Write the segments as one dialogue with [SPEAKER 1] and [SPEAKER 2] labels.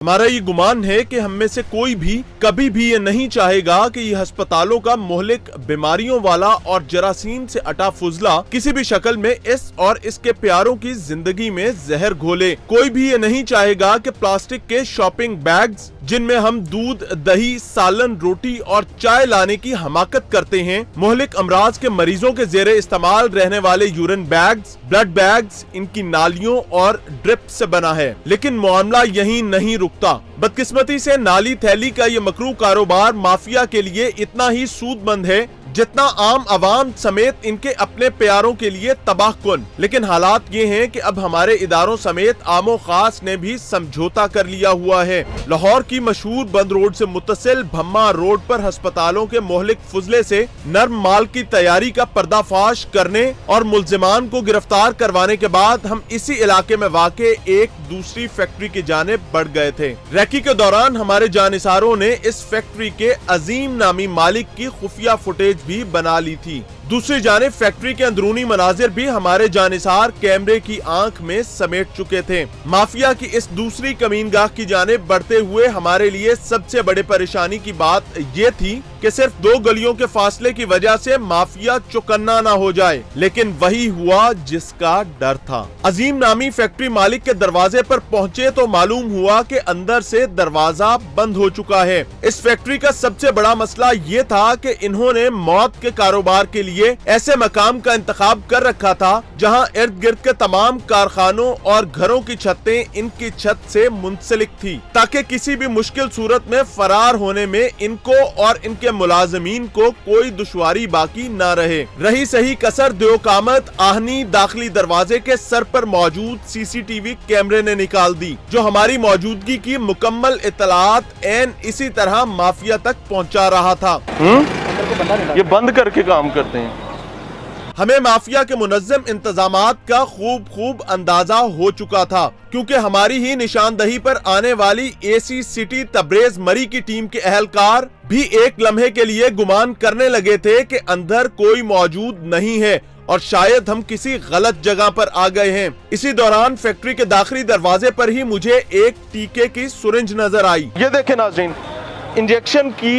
[SPEAKER 1] हमारा ये गुमान है कि हम में से कोई भी कभी भी ये नहीं चाहेगा कि ये अस्पतालों का मोहलिक बीमारियों वाला और जरासीम से अटा फुजला किसी भी शक्ल में इस और इसके प्यारों की जिंदगी में जहर घोले। कोई भी ये नहीं चाहेगा कि प्लास्टिक के शॉपिंग बैग्स जिनमें हम दूध, दही, सालन, रोटी और चाय लाने की हमाकत करते हैं, मोहलिक अमराज के मरीजों के जेरे इस्तेमाल रहने वाले यूरिन बैग्स, ब्लड बैग्स इनकी नालियों और ड्रिप से बना है। लेकिन मामला यहीं नहीं रुकता। बदकिस्मती से नाली थैली का ये मकरू कारोबार माफिया के लिए इतना ही सूदमंद है जितना आम आवाम समेत इनके अपने प्यारों के लिए तबाहकुन। लेकिन हालात ये हैं कि अब हमारे इदारों समेत आमो खास ने भी समझौता कर लिया हुआ है। लाहौर की मशहूर बंद रोड से मुत्तसिल भम्मा रोड पर अस्पतालों के मोहलिक फुजले से नर्म माल की तैयारी का पर्दाफाश करने और मुल्जिमान को गिरफ्तार करवाने के बाद हम इसी इलाके में वाक़े एक दूसरी फैक्ट्री की जानिब बढ़ गए थे। रैकी के दौरान हमारे जानिसारों ने इस फैक्ट्री के अजीम नामी मालिक की खुफिया फुटेज भी बना ली थी। दूसरी जानिब फैक्ट्री के अंदरूनी मनाजिर भी हमारे जानिसार कैमरे की आंख में समेट चुके थे। माफिया की इस दूसरी कमीनगाह की जानिब बढ़ते हुए हमारे लिए सबसे बड़े परेशानी की बात ये थी कि सिर्फ 2 गलियों के फासले की वजह से माफिया चौकन्ना ना हो जाए, लेकिन वही हुआ जिसका डर था। अजीम नामी फैक्ट्री मालिक के दरवाजे पर पहुंचे तो मालूम हुआ कि अंदर से दरवाजा बंद हो चुका है। इस फैक्ट्री का सबसे बड़ा मसला ये था कि इन्होंने मौत के कारोबार के लिए ऐसे मकाम का इंतखाब कर रखा था जहां इर्द गिर्द के तमाम कारखानों और घरों की छतें इनकी छत से मुंसलिक थी, ताकि किसी भी मुश्किल सूरत में फरार होने में इनको और इनके मुलाजमीन को कोई दुश्वारी बाकी न रहे। रही सही कसर द्योकामत आहनी दाखिली दरवाजे के सर पर मौजूद सीसीटीवी कैमरे ने निकाल दी, जो हमारी मौजूदगी की मुकम्मल इतलात एन इसी तरह माफिया तक पहुंचा रहा था।
[SPEAKER 2] ये बंद करके काम करते हैं।
[SPEAKER 1] हमें माफिया के मुनज़्ज़म इंतजामात का खूब अंदाजा हो चुका था, क्योंकि हमारी ही निशानदही पर आने वाली एसी सिटी तब्रेज मरी की टीम के अहलकार भी एक लम्हे के लिए गुमान करने लगे थे कि अंदर कोई मौजूद नहीं है और शायद हम किसी गलत जगह पर आ गए हैं। इसी दौरान फैक्ट्री के दाखिली दरवाजे पर ही मुझे एक टीके की सुरिंज नजर आई।
[SPEAKER 2] ये देखें नाज़रीन, इंजेक्शन की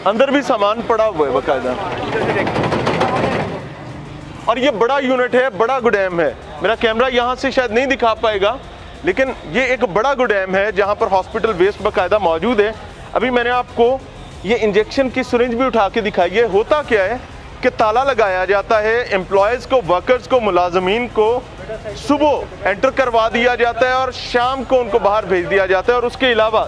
[SPEAKER 2] अंदर भी सामान पड़ा हुआ है बकायदा, और ये बड़ा यूनिट है, बड़ा गुडैम है। मेरा कैमरा यहाँ से शायद नहीं दिखा पाएगा, लेकिन ये एक बड़ा गुडैम है जहाँ पर हॉस्पिटल वेस्ट बकायदा मौजूद है। अभी मैंने आपको ये इंजेक्शन की सिरिंज भी उठा के दिखाई है। होता क्या है कि ताला लगाया जाता है, एम्प्लॉयज़ को, वर्कर्स को, मुलाजमीन को सुबह एंटर करवा दिया जाता है और शाम को उनको बाहर भेज दिया जाता है। और उसके अलावा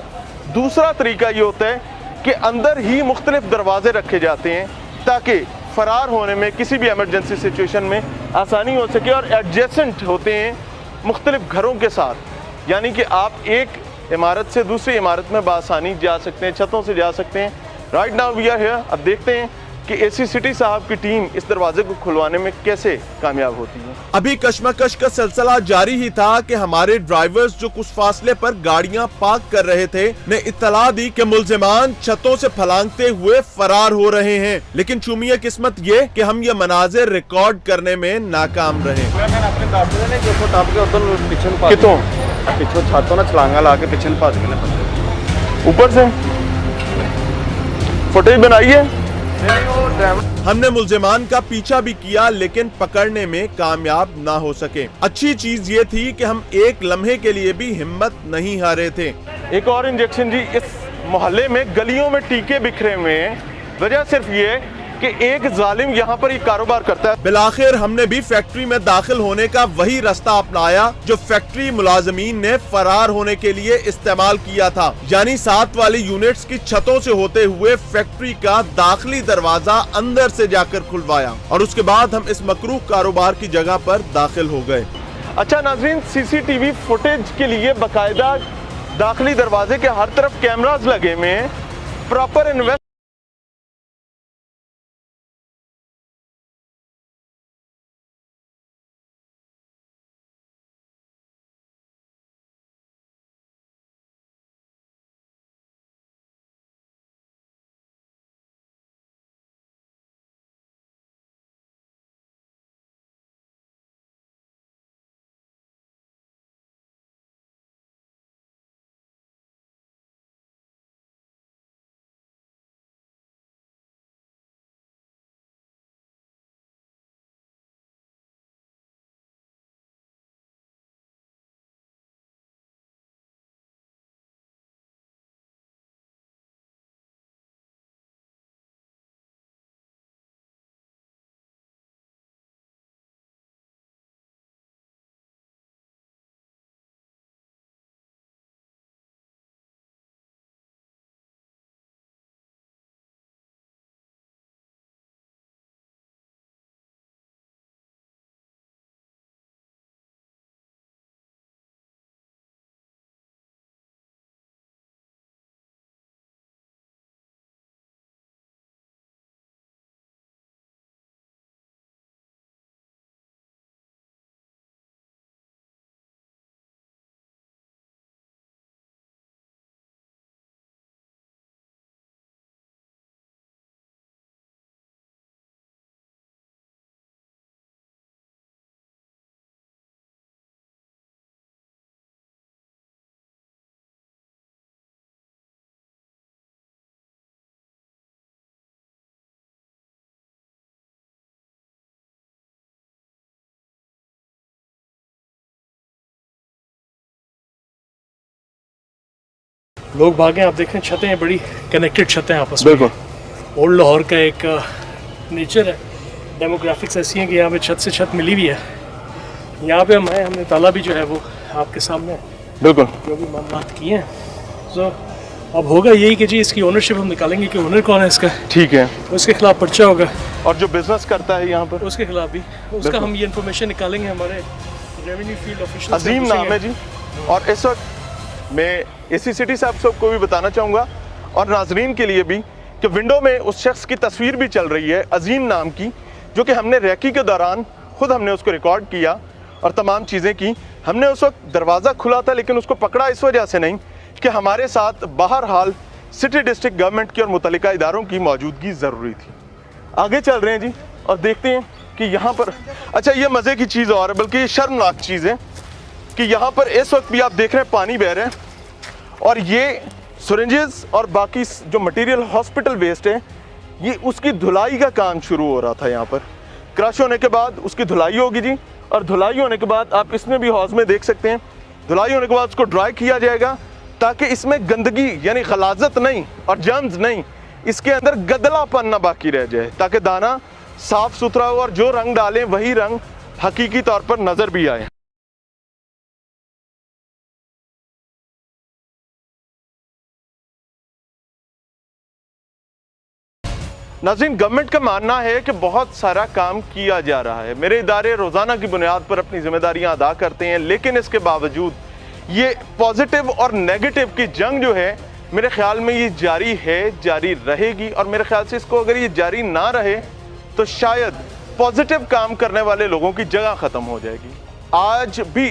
[SPEAKER 2] दूसरा तरीका ये होता है कि अंदर ही मुख्तलिफ दरवाजे रखे जाते हैं ताकि फरार होने में, किसी भी एमरजेंसी सिचुएशन में आसानी हो सके, और एडजेसेंट होते हैं मुख्तलिफ घरों के साथ, यानी कि आप एक इमारत से दूसरी इमारत में बासानी जा सकते हैं, छतों से जा सकते हैं। Right now we are here. अब देखते हैं कि एसी सिटी साहब की टीम इस दरवाजे को खुलवाने में कैसे कामयाब होती है।
[SPEAKER 1] अभी कशमकश का सिलसिला जारी ही था कि हमारे ड्राइवर्स जो कुछ फासले पर गाड़ियां पार्क कर रहे थे ने इत्तला दी कि मुल्जिमान छतों से फलांगते हुए फरार हो रहे हैं। लेकिन चुमिया किस्मत ये कि हम ये मनाजिर रिकॉर्ड करने में नाकाम रहे।
[SPEAKER 2] ऊपर से फुटेज बनाई है।
[SPEAKER 1] हमने मुल्जिमान का पीछा भी किया, लेकिन पकड़ने में कामयाब ना हो सके। अच्छी चीज ये थी कि हम एक लम्हे के लिए भी हिम्मत नहीं हारे थे।
[SPEAKER 2] एक और इंजेक्शन जी, इस मोहल्ले में गलियों में टीके बिखरे हुए हैं। वजह सिर्फ ये कि एक जालिम यहाँ पर ही कारोबार करता है।
[SPEAKER 1] बिलाखिर हमने भी फैक्ट्री में दाखिल होने का वही रास्ता अपनाया जो फैक्ट्री मुलाजमीन ने फरार होने के लिए इस्तेमाल किया था, यानी 7 वाली यूनिट्स की छतों से होते हुए फैक्ट्री का दाखिली दरवाजा अंदर से जाकर खुलवाया, और उसके बाद हम इस मकरूह कारोबार की जगह पर दाखिल हो गए।
[SPEAKER 2] अच्छा नाज़रीन, सीसीटीवी फुटेज के लिए बाकायदा दाखिली दरवाजे के हर तरफ कैमरास लगे हुए हैं। प्रॉपर
[SPEAKER 3] लोग भागे, आप देखें छतें बड़ी कनेक्टेड छतें आपस में।
[SPEAKER 2] बिल्कुल
[SPEAKER 3] ओल्ड लाहौर का एक नेचर है, डेमोग्राफिक्स ऐसी हैं कि यहाँ पे छत से छत मिली हुई है। यहाँ पे हम आए, हमने ताला भी जो है वो आपके सामने है,
[SPEAKER 2] बिल्कुल
[SPEAKER 3] जो भी मामलात किए हैं। तो अब होगा यही कि जी इसकी ओनरशिप हम निकालेंगे कि ओनर कौन है इसका,
[SPEAKER 2] ठीक है।
[SPEAKER 3] उसके खिलाफ पर्चा होगा,
[SPEAKER 2] और जो बिजनेस करता है यहाँ पर
[SPEAKER 3] उसके खिलाफ भी, उसका हम ये इन्फॉर्मेशन निकालेंगे, हमारे रेवेन्यू फील्ड ऑफिशियल।
[SPEAKER 2] अजीम नाम है जी। और इस वक्त मैं इसी सिटी से आप सबको भी बताना चाहूँगा और नाजरीन के लिए भी कि विंडो में उस शख्स की तस्वीर भी चल रही है अजीम नाम की, जो कि हमने रैकी के दौरान खुद हमने उसको रिकॉर्ड किया और तमाम चीज़ें की। हमने उस वक्त दरवाज़ा खुला था लेकिन उसको पकड़ा इस वजह से नहीं कि हमारे साथ बहरहाल सिटी डिस्ट्रिक्ट गवर्नमेंट की और मुतल्लिका इदारों की मौजूदगी ज़रूरी थी। आगे चल रहे हैं जी और देखते हैं कि यहाँ पर, अच्छा ये मज़े की चीज़ और है, बल्कि ये शर्मनाक चीज़ है कि यहाँ पर इस वक्त भी आप देख रहे हैं पानी बह रहा है और ये सिरिंजेस और बाकी जो मटेरियल हॉस्पिटल वेस्ट है, ये उसकी धुलाई का काम शुरू हो रहा था। यहाँ पर क्रश होने के बाद उसकी धुलाई होगी जी, और धुलाई होने के बाद आप इसमें भी हौज में देख सकते हैं, धुलाई होने के बाद उसको ड्राई किया जाएगा ताकि इसमें गंदगी यानी गलाजत नहीं और जर्म्स नहीं, इसके अंदर गदलापन ना बाकी रह जाए, ताकि दाना साफ सुथरा हो और जो रंग डालें वही रंग हकीकी तौर पर नजर भी आए। नाज़रीन, गवर्नमेंट का मानना है कि बहुत सारा काम किया जा रहा है, मेरे इदारे रोजाना की बुनियाद पर अपनी जिम्मेदारियां अदा करते हैं, लेकिन इसके बावजूद ये पॉजिटिव और नेगेटिव की जंग जो है मेरे ख्याल में ये जारी है, जारी रहेगी। और मेरे ख्याल से इसको अगर ये जारी ना रहे तो शायद पॉजिटिव काम करने वाले लोगों की जगह ख़त्म हो जाएगी। आज भी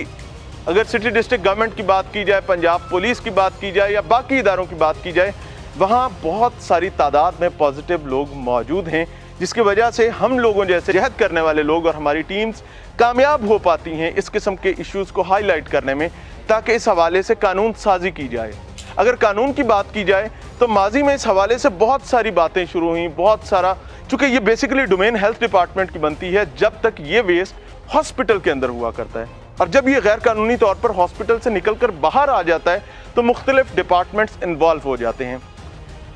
[SPEAKER 2] अगर सिटी डिस्ट्रिक्ट गवर्नमेंट की बात की जाए, पंजाब पुलिस की बात की जाए या बाकी इदारों की बात की जाए, वहाँ बहुत सारी तादाद में पॉजिटिव लोग मौजूद हैं, जिसकी वजह से हम लोगों जैसे जहद करने वाले लोग और हमारी टीम्स कामयाब हो पाती हैं इस किस्म के इश्यूज़ को हाईलाइट करने में, ताकि इस हवाले से कानून साजी की जाए। अगर कानून की बात की जाए तो माजी में इस हवाले से बहुत सारी बातें शुरू हुई, बहुत सारा, चूँकि ये बेसिकली डोमेन हेल्थ डिपार्टमेंट की बनती है जब तक ये वेस्ट हॉस्पिटल के अंदर हुआ करता है, और जब ये गैर कानूनी तौर पर हॉस्पिटल से निकल कर बाहर आ जाता है तो मुख्तलिफ डिपार्टमेंट्स इन्वॉल्व हो जाते हैं।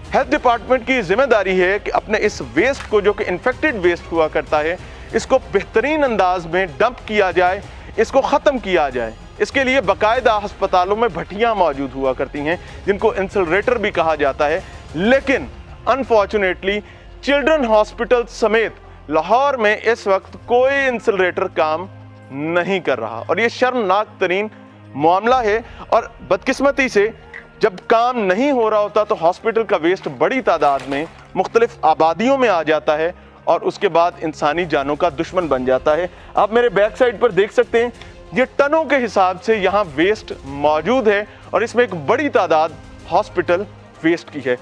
[SPEAKER 2] हेल्थ डिपार्टमेंट की जिम्मेदारी है कि अपने इस वेस्ट को, जो कि इन्फेक्टेड वेस्ट हुआ करता है, इसको बेहतरीन अंदाज में डंप किया जाए, इसको ख़त्म किया जाए। इसके लिए बाकायदा अस्पतालों में भट्टियाँ मौजूद हुआ करती हैं जिनको इंसिनरेटर भी कहा जाता है, लेकिन अनफॉर्चुनेटली चिल्ड्रन हॉस्पिटल समेत लाहौर में इस वक्त कोई इंसिनरेटर काम नहीं कर रहा, और ये शर्मनाक तरीन मामला है। और बदकिस्मती से जब काम नहीं हो रहा होता तो हॉस्पिटल का वेस्ट बड़ी तादाद में मुख्तलिफ आबादियों में आ जाता है और उसके बाद इंसानी जानों का दुश्मन बन जाता है। आप मेरे बैक साइड पर देख सकते हैं, ये टनों के हिसाब से यहाँ वेस्ट मौजूद है और इसमें एक बड़ी तादाद हॉस्पिटल वेस्ट की है।